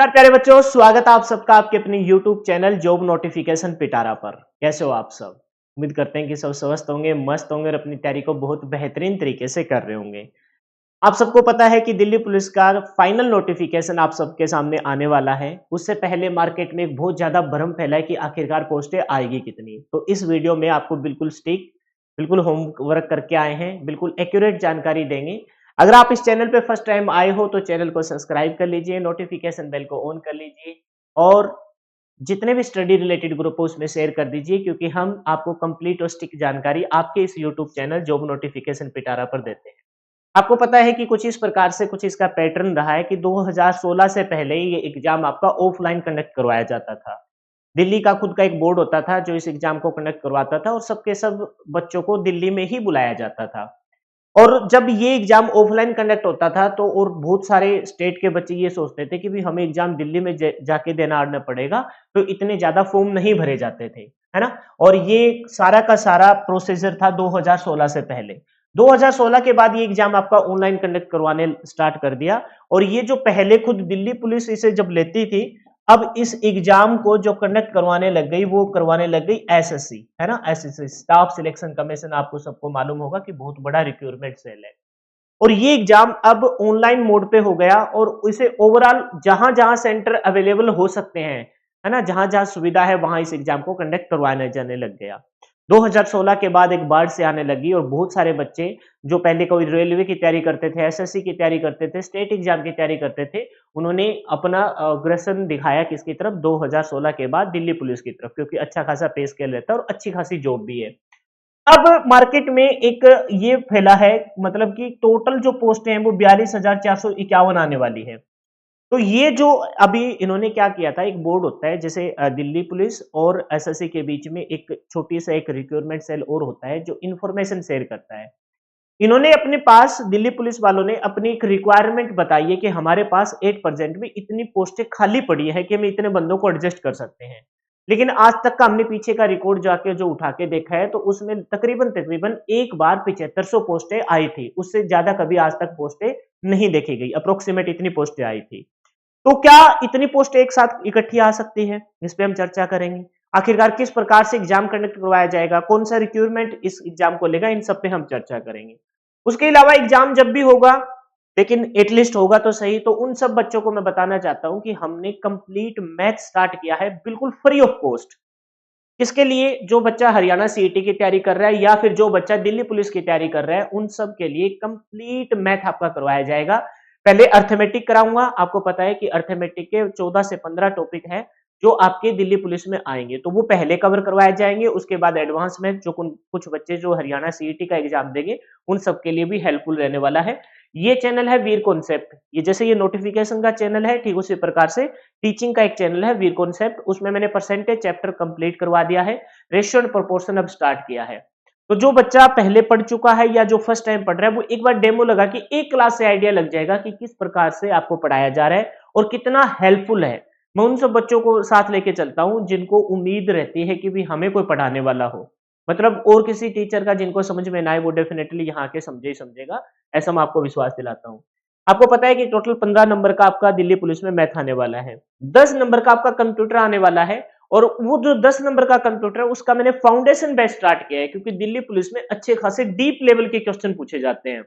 नमस्कार प्यारे बच्चों, स्वागत है आप सबका आपके अपने YouTube चैनल जॉब नोटिफिकेशन पिटारा पर। कैसे हो आप सब? उम्मीद करते हैं कि सब स्वस्थ होंगे, मस्त होंगे और अपनी तैयारी को बहुत बेहतरीन तरीके से कर रहे होंगे। आप सबको पता है कि दिल्ली पुलिस का फाइनल नोटिफिकेशन आप सबके सामने आने वाला है। उससे पहले मार्केट में एक बहुत ज्यादा भ्रम फैला है कि आखिरकार पोस्टें आएगी कितनी। तो इस वीडियो में आपको बिल्कुल होमवर्क करके आए हैं, बिल्कुल एक्यूरेट जानकारी देंगे। अगर आप इस चैनल पे फर्स्ट टाइम आए हो तो चैनल को सब्सक्राइब कर लीजिए, नोटिफिकेशन बेल को ऑन कर लीजिए और जितने भी स्टडी रिलेटेड ग्रुप हो उसमें शेयर कर दीजिए, क्योंकि हम आपको कंप्लीट और स्टिक जानकारी आपके इस यूट्यूब चैनल जॉब नोटिफिकेशन पिटारा पर देते हैं। आपको पता है कि कुछ इस प्रकार से कुछ इसका पैटर्न रहा है कि 2016 से पहले ये एग्जाम आपका ऑफलाइन कंडक्ट करवाया जाता था। दिल्ली का खुद का एक बोर्ड होता था जो इस एग्जाम को कंडक्ट करवाता था और सबके सब बच्चों को दिल्ली में ही बुलाया जाता था। और जब ये एग्जाम ऑफलाइन कंडक्ट होता था तो और बहुत सारे स्टेट के बच्चे ये सोचते थे कि भी हमें एग्जाम दिल्ली में जाके देना आना पड़ेगा, तो इतने ज्यादा फॉर्म नहीं भरे जाते थे, है ना। और ये सारा का सारा प्रोसीजर था 2016 से पहले। 2016 के बाद ये एग्जाम आपका ऑनलाइन कंडक्ट करवाने स्टार्ट कर दिया। और ये जो पहले खुद दिल्ली पुलिस इसे जब लेती थी, अब इस एग्जाम को जो कंडक्ट करवाने लग गई वो करवाने लग गई एसएससी, है ना। एसएससी स्टाफ सिलेक्शन कमीशन, आपको सबको मालूम होगा कि बहुत बड़ा रिक्रूटमेंट सेल है। और ये एग्जाम अब ऑनलाइन मोड पे हो गया और इसे ओवरऑल जहां जहां सेंटर अवेलेबल हो सकते हैं, है ना, जहां जहां सुविधा है वहां इस एग्जाम को कंडक्ट करवाने जाने लग गया। 2016 के बाद एक बाढ़ से आने लगी और बहुत सारे बच्चे जो पहले कोई रेलवे की तैयारी करते थे, एसएससी की तैयारी करते थे, स्टेट एग्जाम की तैयारी करते थे, उन्होंने अपना अग्रसर दिखाया किसकी तरफ, 2016 के बाद दिल्ली पुलिस की तरफ, क्योंकि अच्छा खासा पे स्केल रहता है और अच्छी खासी जॉब भी है। अब मार्केट में एक ये फैला है, मतलब कि टोटल जो पोस्टें हैं वो 42,451 आने वाली है। तो ये जो अभी इन्होंने क्या किया था, एक बोर्ड होता है जैसे दिल्ली पुलिस और एसएससी के बीच में एक छोटी सा एक रिक्रूटमेंट सेल और होता है जो इंफॉर्मेशन शेयर करता है। इन्होंने अपने पास, दिल्ली पुलिस वालों ने अपनी एक रिक्वायरमेंट बताई है कि हमारे पास एट प्रेजेंट में इतनी पोस्टें खाली पड़ी है कि हम इतने बंदों को एडजस्ट कर सकते हैं। लेकिन आज तक का हमने पीछे का रिकॉर्ड जाके जो उठा के देखा है तो उसमें तकरीबन तकरीबन एक बार 7500 पोस्टें आई थी, उससे ज्यादा कभी आज तक पोस्टें नहीं देखी गई। अप्रोक्सीमेट इतनी पोस्टें आई थी। तो क्या इतनी पोस्ट एक साथ इकट्ठी आ सकती है, इस पे हम चर्चा करेंगे। आखिरकार किस प्रकार से एग्जाम कंडक्ट करवाया जाएगा, कौन सा रिक्रूटमेंट इस एग्जाम को लेगा, इन सब पे हम चर्चा करेंगे। उसके अलावा एग्जाम जब भी होगा, लेकिन एटलीस्ट होगा तो सही, तो उन सब बच्चों को मैं बताना चाहता हूं कि हमने कंप्लीट मैथ स्टार्ट किया है बिल्कुल फ्री ऑफ कॉस्ट। किसके लिए? जो बच्चा हरियाणा सीईटी की तैयारी कर रहा है या फिर जो बच्चा दिल्ली पुलिस की तैयारी कर रहा है, उन सब के लिए कंप्लीट मैथ आपका करवाया जाएगा। पहले अर्थमेटिक कराऊंगा। आपको पता है कि अर्थमेटिक के 14 से 15 टॉपिक है जो आपके दिल्ली पुलिस में आएंगे, तो वो पहले कवर करवाए जाएंगे। उसके बाद एडवांस में जो कुछ बच्चे जो हरियाणा सीईटी का एग्जाम देंगे उन सब के लिए भी हेल्पफुल रहने वाला है। ये चैनल है वीर कॉन्सेप्ट। ये जैसे ये नोटिफिकेशन का चैनल है, ठीक उसी प्रकार से टीचिंग का एक चैनल है वीर कॉन्सेप्ट। उसमें मैंने परसेंटेज चैप्टर कंप्लीट करवा दिया है, रेशियो एंड प्रोपोर्शन अब स्टार्ट किया है। तो जो बच्चा पहले पढ़ चुका है या जो फर्स्ट टाइम पढ़ रहा है वो एक बार डेमो लगा के एक क्लास से आइडिया लग जाएगा कि किस प्रकार से आपको पढ़ाया जा रहा है और कितना हेल्पफुल है। मैं उन सब बच्चों को साथ लेके चलता हूं जिनको उम्मीद रहती है कि भी हमें कोई पढ़ाने वाला हो, मतलब और किसी टीचर का जिनको समझ में ना आए वो डेफिनेटली यहाँ के समझे ही समझेगा, ऐसा मैं आपको विश्वास दिलाता हूँ। आपको पता है कि टोटल 15 नंबर का आपका दिल्ली पुलिस में मैथ आने वाला है, 10 नंबर का आपका कंप्यूटर आने वाला है। और वो जो 10 नंबर का कंप्यूटर है उसका मैंने फाउंडेशन बैच स्टार्ट किया है, क्योंकि दिल्ली पुलिस में अच्छे खासे डीप लेवल के क्वेश्चन पूछे जाते हैं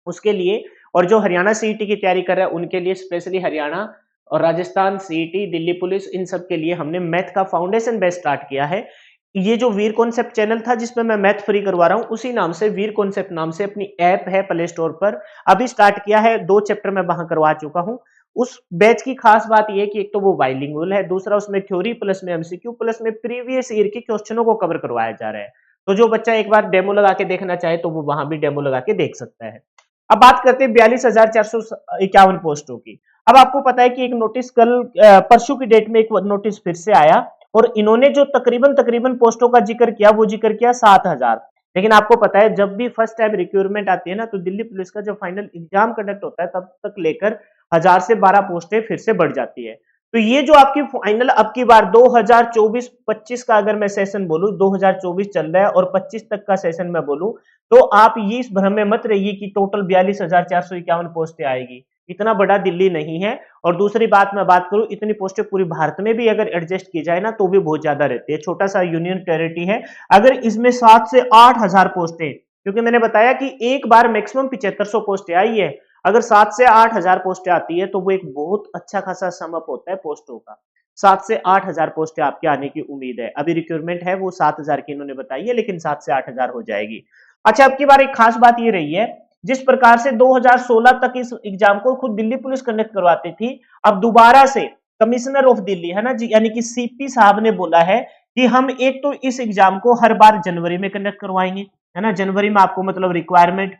उसके लिए। और जो हरियाणा सीईटी की तैयारी कर रहा है उनके लिए स्पेशली हरियाणा और राजस्थान सीईटी, दिल्ली पुलिस, इन सब के लिए हमने मैथ का फाउंडेशन बैच स्टार्ट किया है। ये जो वीर कॉन्सेप्ट चैनल था जिसमें मैं मैथ फ्री करवा रहा हूँ, उसी नाम से वीर कॉन्सेप्ट नाम से अपनी ऐप है प्ले स्टोर पर, अभी स्टार्ट किया है। 2 चैप्टर मैं वहां करवा चुका हूँ। उस बैच की खास बात यह कि एक तो वो बाइलिंगुअल है, दूसरा उसमें थ्योरी प्लस में एमसीक्यू प्लस में प्रीवियस ईयर के क्वेश्चनों को कवर करवाया जा रहा है। तो जो बच्चा एक बार डेमो लगा के देखना चाहे तो वो वहां भी डेमो लगा के देख सकता है। अब बात करते हैं 42,451 पोस्टों की। अब आपको पता है कि एक नोटिस कल परसों की डेट में एक नोटिस फिर से आया और इन्होंने जो तकरीबन तकरीबन पोस्टों का जिक्र किया वो जिक्र किया 7,000। लेकिन आपको पता है जब भी फर्स्ट टाइम रिक्रूटमेंट आती है ना तो दिल्ली पुलिस का जब फाइनल एग्जाम कंडक्ट होता है तब तक लेकर 1000 से 12 पोस्टें फिर से बढ़ जाती है। तो ये जो आपकी फाइनल अब की बार 2024-25 का अगर मैं सेशन बोलूं, 2024 चल रहा है और 25 तक का सेशन मैं बोलूं, तो आप ये इस भ्रम में मत रहिए कि टोटल 42,451 पोस्टें आएगी। इतना बड़ा दिल्ली नहीं है। और दूसरी बात मैं बात करूं, इतनी पोस्टें पूरी भारत में भी अगर एडजस्ट की जाए ना तो भी बहुत ज्यादा रहती है। छोटा सा यूनियन टेरिटरी है, अगर इसमें 7 से 8 हजार पोस्टें, क्योंकि मैंने बताया कि एक बार मैक्सिमम 7500 पोस्टें आई है, अगर 7 से 8 हजार पोस्टें आती है तो वो एक बहुत अच्छा खासा समअप होता है पोस्टों का। 7 से 8 हजार पोस्टें आपके आने की उम्मीद है। अभी रिक्रूटमेंट है वो 7 हजार की इन्होंने बताई है, लेकिन 7 से 8 हजार हो जाएगी। अच्छा, अब की बार एक खास बात ये रही है, जिस प्रकार से 2016 तक इस एग्जाम को खुद दिल्ली पुलिस कंडक्ट करवाती थी, अब दोबारा से कमिश्नर ऑफ दिल्ली है ना जी, यानी कि सीपी साहब ने बोला है कि हम एक तो इस एग्जाम को हर बार जनवरी में कंडक्ट करवाएंगे, है ना। जनवरी में आपको मतलब रिक्वायरमेंट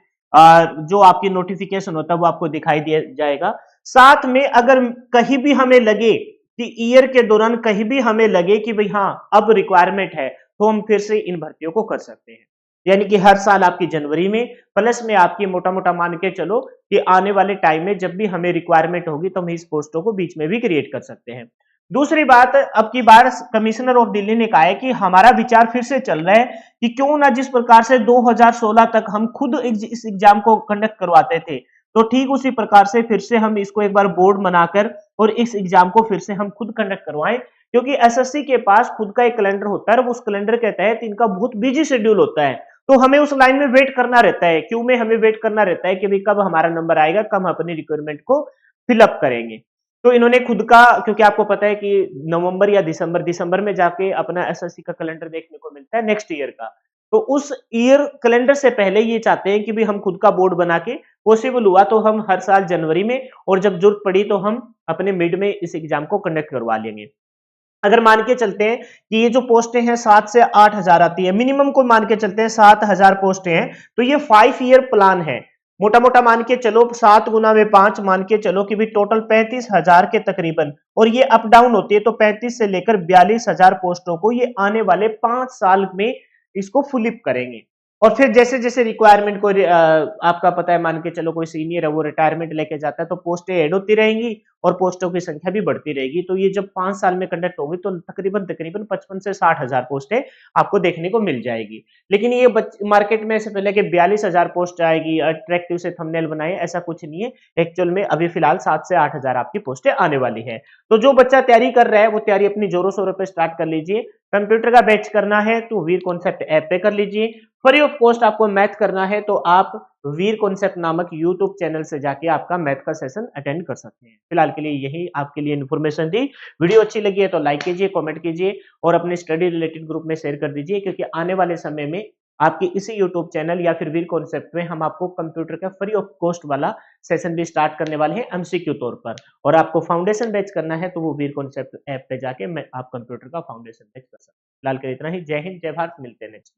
जो आपकी नोटिफिकेशन होता है वो आपको दिखाई दिया जाएगा। साथ में अगर कहीं भी हमें लगे कि ईयर के दौरान कहीं भी हमें लगे कि भाई हाँ अब रिक्वायरमेंट है, तो हम फिर से इन भर्तियों को कर सकते हैं। यानी कि हर साल आपकी जनवरी में, प्लस में आपकी मोटा मोटा मान के चलो कि आने वाले टाइम में जब भी हमें रिक्वायरमेंट होगी तो हम इस पोस्टों को बीच में भी क्रिएट कर सकते हैं। दूसरी बात, अब की बार कमिश्नर ऑफ दिल्ली ने कहा है कि हमारा विचार फिर से चल रहा है कि क्यों ना जिस प्रकार से 2016 तक हम खुद इस एग्जाम को कंडक्ट करवाते थे, तो ठीक उसी प्रकार से फिर से हम इसको एक बार बोर्ड बनाकर और इस एग्जाम को फिर से हम खुद कंडक्ट करवाएं। क्योंकि एसएससी के पास खुद का एक कैलेंडर होता है और उस कैलेंडर के तहत इनका बहुत बिजी शेड्यूल होता है, तो हमें उस लाइन में वेट करना रहता है। क्यों में हमें वेट करना रहता है कि भाई कब हमारा नंबर आएगा, कब हम अपनी रिक्वायरमेंट को फिलअप करेंगे। तो इन्होंने खुद का, क्योंकि आपको पता है कि नवंबर या दिसंबर में जाके अपना एसएससी का कैलेंडर देखने को मिलता है नेक्स्ट ईयर का, तो उस ईयर कैलेंडर से पहले ये चाहते हैं कि भाई हम खुद का बोर्ड बना के, पॉसिबल हुआ तो हम हर साल जनवरी में, और जब जरूरत पड़ी तो हम अपने मिड में इस एग्जाम को कंडक्ट करवा लेंगे। अगर मान के चलते हैं कि ये जो पोस्टें हैं 7 से 8 हजार आती है, मिनिमम को मान के चलते हैं 7 हजार पोस्टें हैं, तो ये 5 ईयर प्लान है। मोटा मोटा मान के चलो 7 गुना में 5 मान के चलो कि भी टोटल 35 हजार के तकरीबन, और ये अप डाउन होती है, तो 35 से लेकर 42 हजार पोस्टों को ये आने वाले 5 साल में इसको फुलिप करेंगे। और फिर जैसे जैसे रिक्वायरमेंट को आपका पता है, मान के चलो कोई सीनियर है वो रिटायरमेंट लेके जाता है, तो पोस्टें ऐड होती रहेंगी और पोस्टों की संख्या भी बढ़ती रहेगी। तो ये जब 5 साल में कंडक्ट होगी तो तकरीबन तकरीबन 55 से 60 हजार पोस्टें आपको देखने को मिल जाएगी। लेकिन ये मार्केट में ऐसे पहले कि 42 हजार पोस्ट आएगी, अट्रैक्टिव से थंबनेल बनाए, ऐसा कुछ नहीं है। एक्चुअल में अभी फिलहाल 7 से 8 हजार आपकी पोस्टें आने वाली है। तो जो बच्चा तैयारी कर रहा है वो तैयारी अपनी जोरों शोरों पे स्टार्ट कर लीजिए। कंप्यूटर का बैच करना है तो वीर कॉन्सेप्ट ऐप पे कर लीजिए। फ्री ऑफ कॉस्ट आपको मैथ करना है तो आप वीर कॉन्सेप्ट नामक यूट्यूब चैनल से जाके आपका मैथ का सेशन अटेंड कर सकते हैं। फिलहाल के लिए यही आपके लिए इन्फॉर्मेशन थी। वीडियो अच्छी लगी है तो लाइक कीजिए, कमेंट कीजिए और अपने स्टडी रिलेटेड ग्रुप में शेयर कर दीजिए, क्योंकि आने वाले समय में आपकी इसी यूट्यूब चैनल या फिर वीर कॉन्सेप्ट में हम आपको कंप्यूटर का फ्री ऑफ कॉस्ट वाला सेशन भी स्टार्ट करने वाले हैं एमसीक्यू तौर पर। और आपको फाउंडेशन बैच करना है तो वो वीर कॉन्सेप्ट ऐप पे जाके मैं आप कंप्यूटर का फाउंडेशन बैच कर सकते हैं। फिलहाल के लिए इतना ही। जय हिंद, जय भारत, मिलते हैं नेक्स्ट।